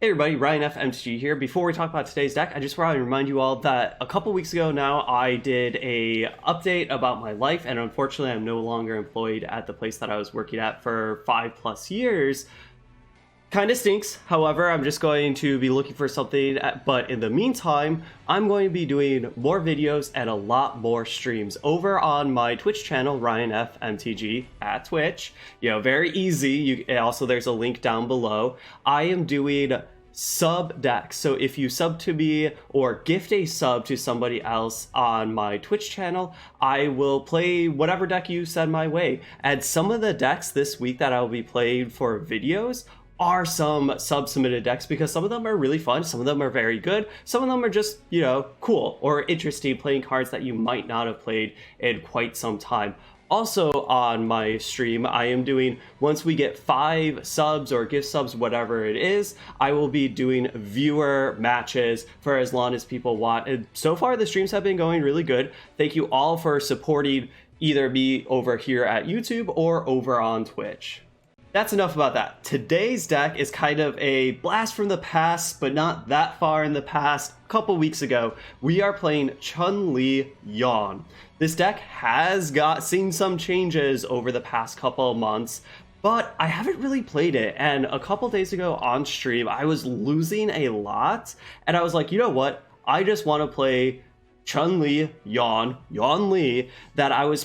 Hey everybody, Ryan FMTG here. Before we talk about today's deck, I just want to remind you all that a couple weeks ago now I did a update about my life, and unfortunately I'm no longer employed at the place that I was working at for 5+ years. Kinda stinks. However, I'm just going to be looking for something, but in the meantime, I'm going to be doing more videos and a lot more streams over on my Twitch channel, Ryan FMTG at Twitch. Very easy. Also, there's a link down below. I am doing sub decks. So if you sub to me or gift a sub to somebody else on my Twitch channel, I will play whatever deck you send my way. And some of the decks this week that I'll be playing for videos are some sub-submitted decks, because some of them are really fun, some of them are very good, some of them are just, cool or interesting, playing cards that you might not have played in quite some time. Also on my stream, I am doing, once we get 5 subs or gift subs, whatever it is, I will be doing viewer matches for as long as people want. And so far the streams have been going really good. Thank you all for supporting either me over here at YouTube or over on Twitch. That's enough about that. Today's deck is kind of a blast from the past, but not that far in the past. A couple weeks ago, we are playing Chun-Li Yawn. This deck has seen some changes over the past couple of months, but I haven't really played it. And a couple days ago on stream, I was losing a lot, and I was like, you know what? I just want to play Chun-Li Yawn Li, that I was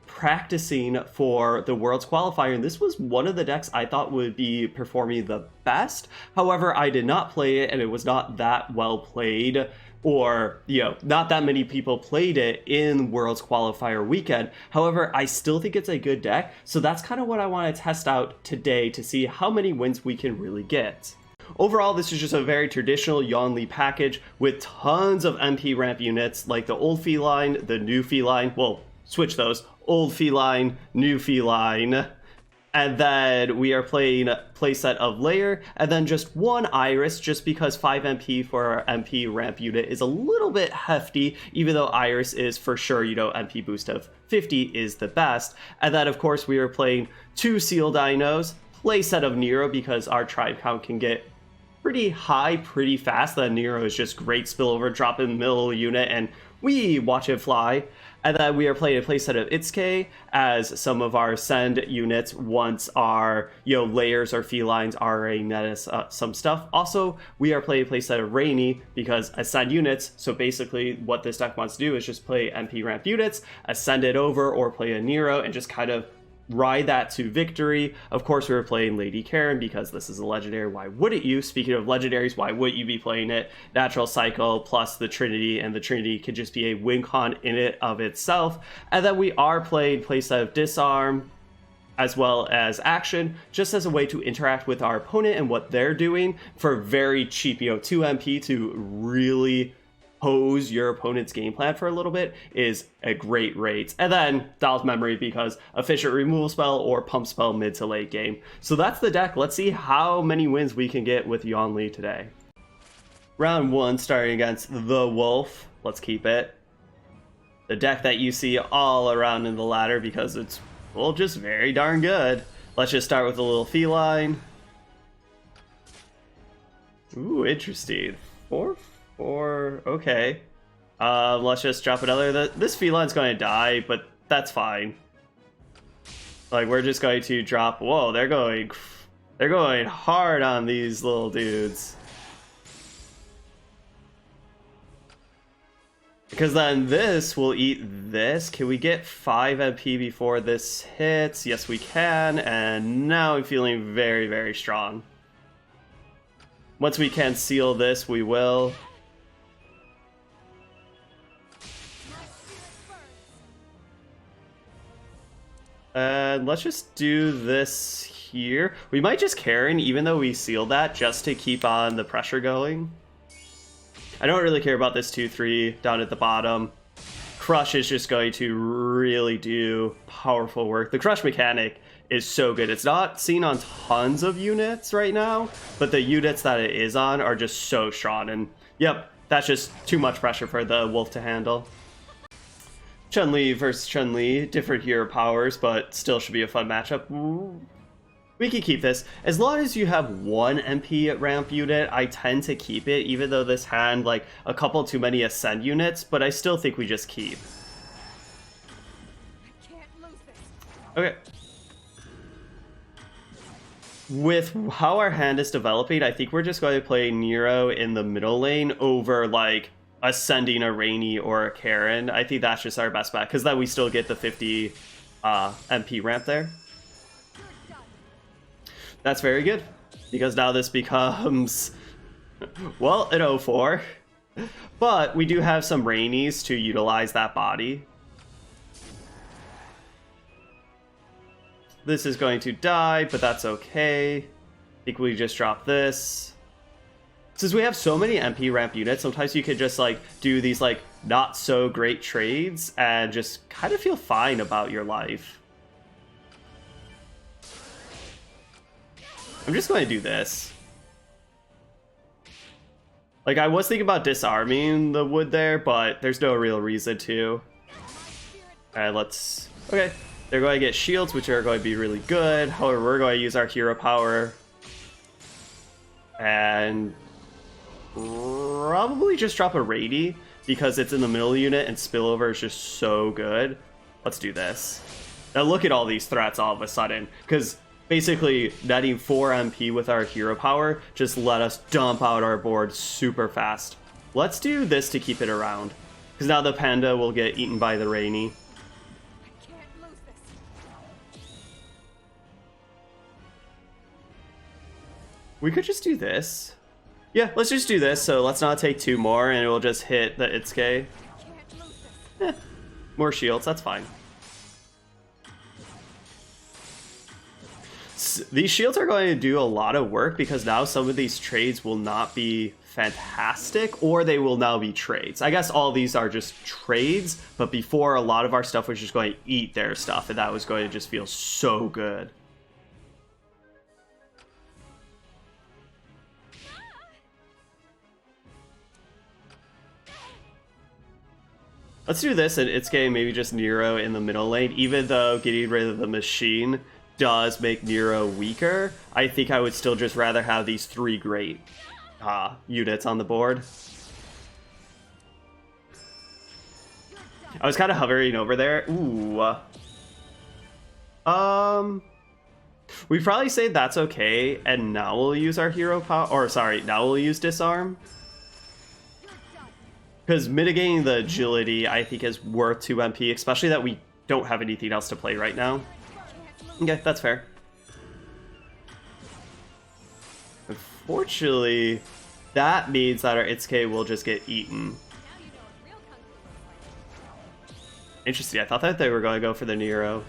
practicing for the Worlds qualifier, and this was one of the decks I thought would be performing the best. However, I did not play it, and it was not that well played, or not that many people played it in Worlds qualifier weekend. However, I still think it's a good deck, so that's kind of what I want to test out today to see how many wins we can really get. Overall, this is just a very traditional Yawn Li package with tons of MP ramp units, like the old feline, the new feline, well, switch those, old feline, new feline, and then we are playing a playset of Layer, and then just one Iris, just because 5 MP for our MP ramp unit is a little bit hefty, even though Iris is for sure, MP boost of 50 is the best. And then, of course, we are playing 2 Seal Dinos, playset of Nero, because our tribe count can get pretty high pretty fast. That Nero is just great spillover, drop in the middle unit, and we watch it fly. And then we are playing a playset of Itsuke as some of our send units once our layers or felines are already net us some stuff. Also, we are playing a playset of Rainy because ascend units, so basically what this deck wants to do is just play MP ramp units, ascend it over, or play a Nero and just kind of ride that to victory. Of course, we were playing Lady Karen because this is a legendary. Why wouldn't you? Speaking of legendaries, why wouldn't you be playing it? Natural Cycle plus the Trinity, and the Trinity could just be a win con in it of itself. And then we are playing playset of Disarm as well as Action, just as a way to interact with our opponent and what they're doing for very cheap, 2 MP to really pose your opponent's game plan for a little bit is a great rate. And then Dial's Memory because efficient removal spell or pump spell mid to late game. So that's the deck. Let's see how many wins we can get with Yawn Li today. Round 1 starting against the Wolf. Let's keep it. The deck that you see all around in the ladder because it's, well, just very darn good. Let's just start with a little feline. Ooh, interesting. 4/4. Okay. Let's just drop another. This feline's going to die, but that's fine. Like, we're just going to drop. Whoa, they're going hard on these little dudes. Because then this will eat this. Can we get 5 MP before this hits? Yes, we can. And now I'm feeling very, very strong. Once we can seal this, we will. Let's just do this here. We might just Karen, even though we sealed that, just to keep on the pressure going. I don't really care about this 2/3 down at the bottom. Crush is just going to really do powerful work. The Crush mechanic is so good. It's not seen on tons of units right now, but the units that it is on are just so strong. And yep, that's just too much pressure for the Wolf to handle. Chun-Li versus Chun-Li, different hero powers, but still should be a fun matchup. Ooh. We can keep this. As long as you have one MP ramp unit, I tend to keep it, even though this had like a couple too many ascend units, but I still think we just keep. Okay. With how our hand is developing, I think we're just going to play Nero in the middle lane over like ascending a Rainy or a Karen. I think that's just our best bet, because then we still get the 50 MP ramp there. That's very good, because now this becomes, well, an 0-4. But we do have some Rainies to utilize that body. This is going to die, but that's okay. I think we just drop this. Since we have so many MP ramp units, sometimes you could just like do these like not so great trades and just kind of feel fine about your life. I'm just going to do this. Like, I was thinking about disarming the wood there, but there's no real reason to. Alright, let's... Okay. They're going to get shields, which are going to be really good. However, we're going to use our hero power. And... probably just drop a Rady, because it's in the middle unit and spillover is just so good. Let's do this. Now look at all these threats all of a sudden, because... basically, netting 4 MP with our hero power just let us dump out our board super fast. Let's do this to keep it around, because now the panda will get eaten by the Rainy. We could just do this. Yeah, let's just do this, so let's not take 2 more, and it will just hit the Itsuke. More shields, that's fine. These shields are going to do a lot of work, because now some of these trades will not be fantastic, or they will now be trades. I guess all these are just trades, but before a lot of our stuff was just going to eat their stuff, and that was going to just feel so good. Let's do this, and Itsuke maybe just Nero in the middle lane, even though getting rid of the machine does make Nero weaker. I think I would still just rather have these 3 great units on the board. I was kind of hovering over there. Ooh. We probably say that's okay, and now we'll use our hero power, or sorry, now we'll use disarm. Because mitigating the agility, I think, is worth 2 MP, especially that we don't have anything else to play right now. Okay, that's fair. Unfortunately, that means that our Itsuke will just get eaten. Interesting, I thought that they were going to go for the Nero.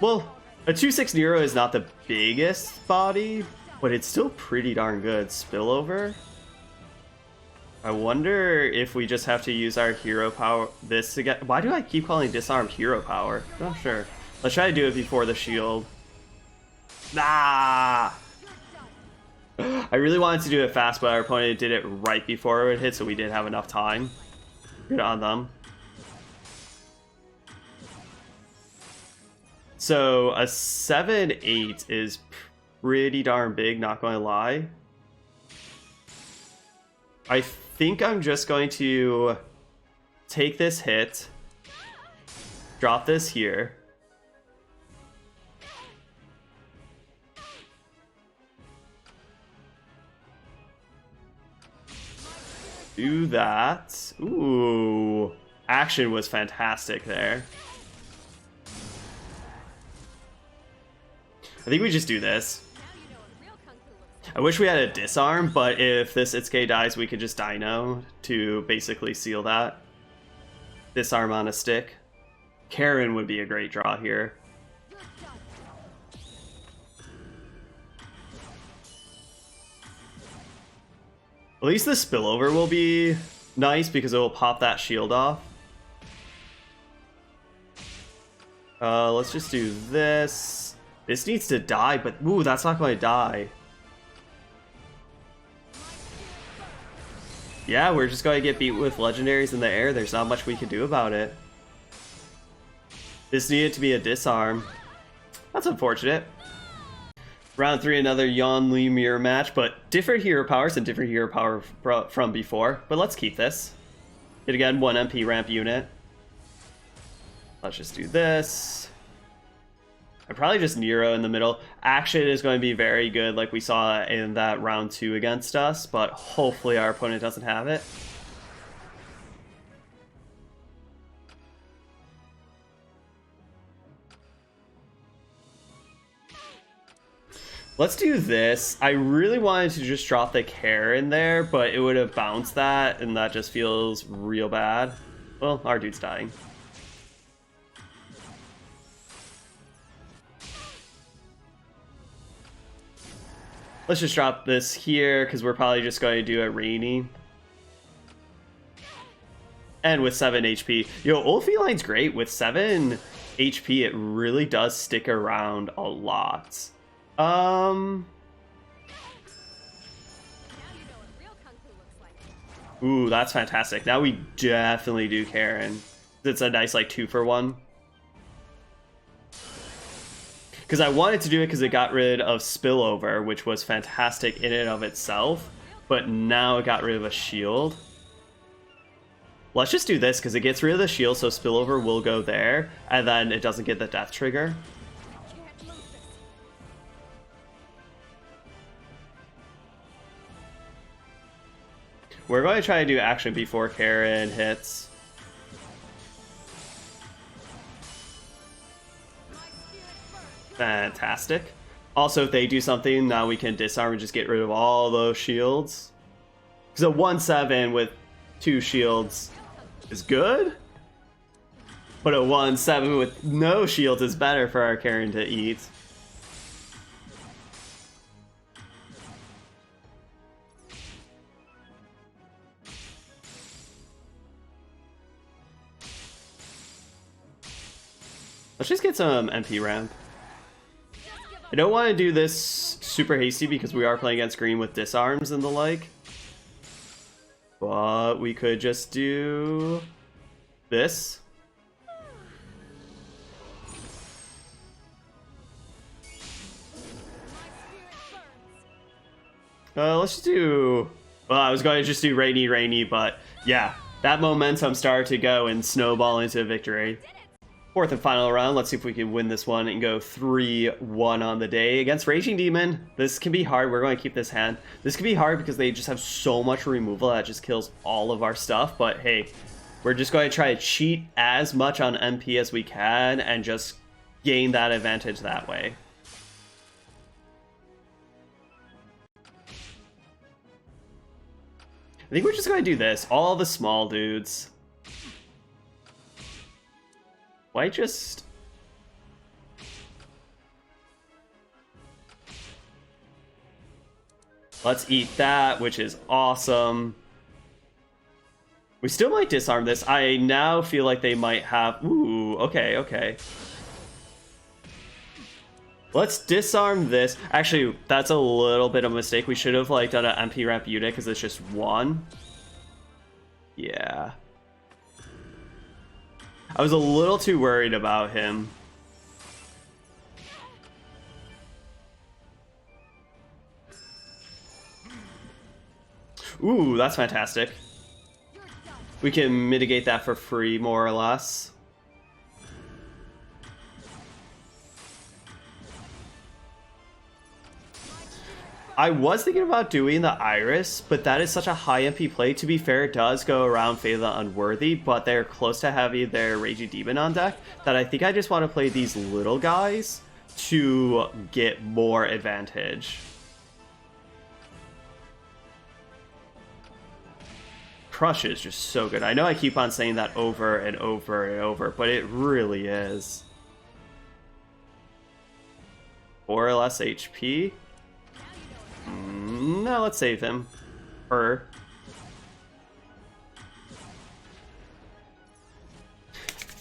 Well, a 2-6 Nero is not the biggest body, but it's still pretty darn good. Spillover? I wonder if we just have to use our hero power this to get... Why do I keep calling disarmed hero power? Not sure. Let's try to do it before the shield. Ah! I really wanted to do it fast, but our opponent did it right before it would hit, so we didn't have enough time. Good on them. So a 7-8 is pretty darn big, not going to lie. I think I'm just going to take this hit, drop this here. Do that. Ooh, action was fantastic there. I think we just do this. I wish we had a disarm, but if this Itsuke dies, we could just Dino to basically seal that. Disarm on a stick. Karen would be a great draw here. At least the spillover will be nice because it will pop that shield off. Let's just do this. This needs to die, but ooh, that's not going to die. Yeah, we're just going to get beat with legendaries in the air. There's not much we can do about it. This needed to be a disarm. That's unfortunate. Round 3, another Chun-Li mirror match, but different hero powers and different hero power from before. But let's keep this. Yet again, 1 MP ramp unit. Let's just do this. I'd probably just Nero in the middle. Action is going to be very good like we saw in that round 2 against us, but hopefully our opponent doesn't have it. Let's do this. I really wanted to just drop the care in there, but it would have bounced that, and that just feels real bad. Well, our dude's dying. Let's just drop this here, because we're probably just going to do a Rainy. And with 7 HP. Yo, Old Feline's great. With 7 HP, it really does stick around a lot. Ooh, that's fantastic. Now we definitely do Karen. It's a nice, like, 2-for-1. Because I wanted to do it because it got rid of Spillover, which was fantastic in and of itself. But now it got rid of a shield. Let's just do this because it gets rid of the shield, so Spillover will go there. And then it doesn't get the death trigger. We're going to try to do action before Karen hits. Fantastic. Also, if they do something, now we can disarm and just get rid of all those shields. Because a 1-7 with 2 shields is good. But a 1-7 with no shields is better for our Karen to eat. Let's just get some MP ramp. I don't want to do this super hasty because we are playing against green with disarms and the like. But we could just do this. Let's just do... Well, I was going to just do Rainy, but yeah. That momentum started to go and snowball into victory. 4th and final round. Let's see if we can win this one and go 3-1 on the day against Raging Demon. This can be hard. We're going to keep this hand. This can be hard because they just have so much removal that just kills all of our stuff. But hey, we're just going to try to cheat as much on MP as we can and just gain that advantage that way. I think we're just going to do this. All the small dudes. Why just... Let's eat that, which is awesome. We still might disarm this. I now feel like they might have... Ooh, okay. Let's disarm this. Actually, that's a little bit of a mistake. We should have like done an MP ramp unit because it's just 1. Yeah. I was a little too worried about him. Ooh, that's fantastic. We can mitigate that for free, more or less. I was thinking about doing the Iris, but that is such a high MP play. To be fair, it does go around Fate of the Unworthy, but they're close to having their Raging Demon on deck, that I think I just want to play these little guys to get more advantage. Crush is just so good. I know I keep on saying that over and over and over, but it really is. 4 or less HP. No, let's save him. Her.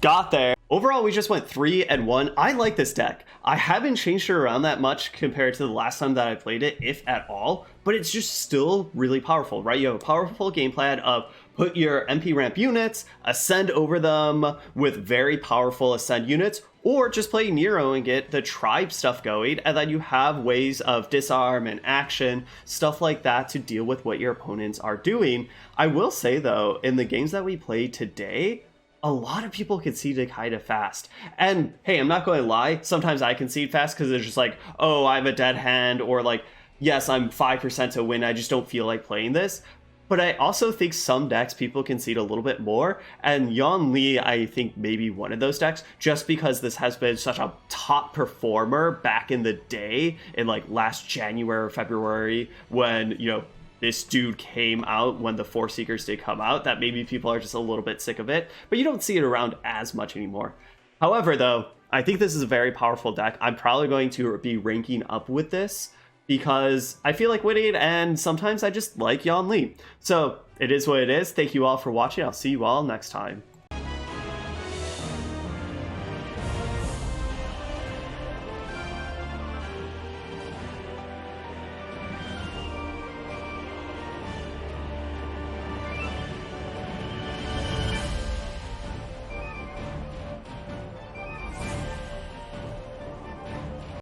Got there. Overall, we just went 3-1. I like this deck. I haven't changed it around that much compared to the last time that I played it, if at all, but it's just still really powerful, right? You have a powerful game plan of put your MP ramp units, ascend over them with very powerful ascend units, or just play Nero and get the tribe stuff going, and then you have ways of disarm and action, stuff like that, to deal with what your opponents are doing. I will say though, in the games that we played today, a lot of people conceded kind of fast. And hey, I'm not going to lie, sometimes I concede fast because it's just like, oh, I have a dead hand, or like, yes, I'm 5% to win, I just don't feel like playing this. But I also think some decks people concede a little bit more, and Yawn, I think, maybe one of those decks, just because this has been such a top performer back in the day, in like last January or February, when, you know, this dude came out, when the Force Seekers did come out, that maybe people are just a little bit sick of it, but you don't see it around as much anymore. However, though, I think this is a very powerful deck. I'm probably going to be ranking up with this, because I feel like winning, and sometimes I just like Yawn. So it is what it is. Thank you all for watching. I'll see you all next time.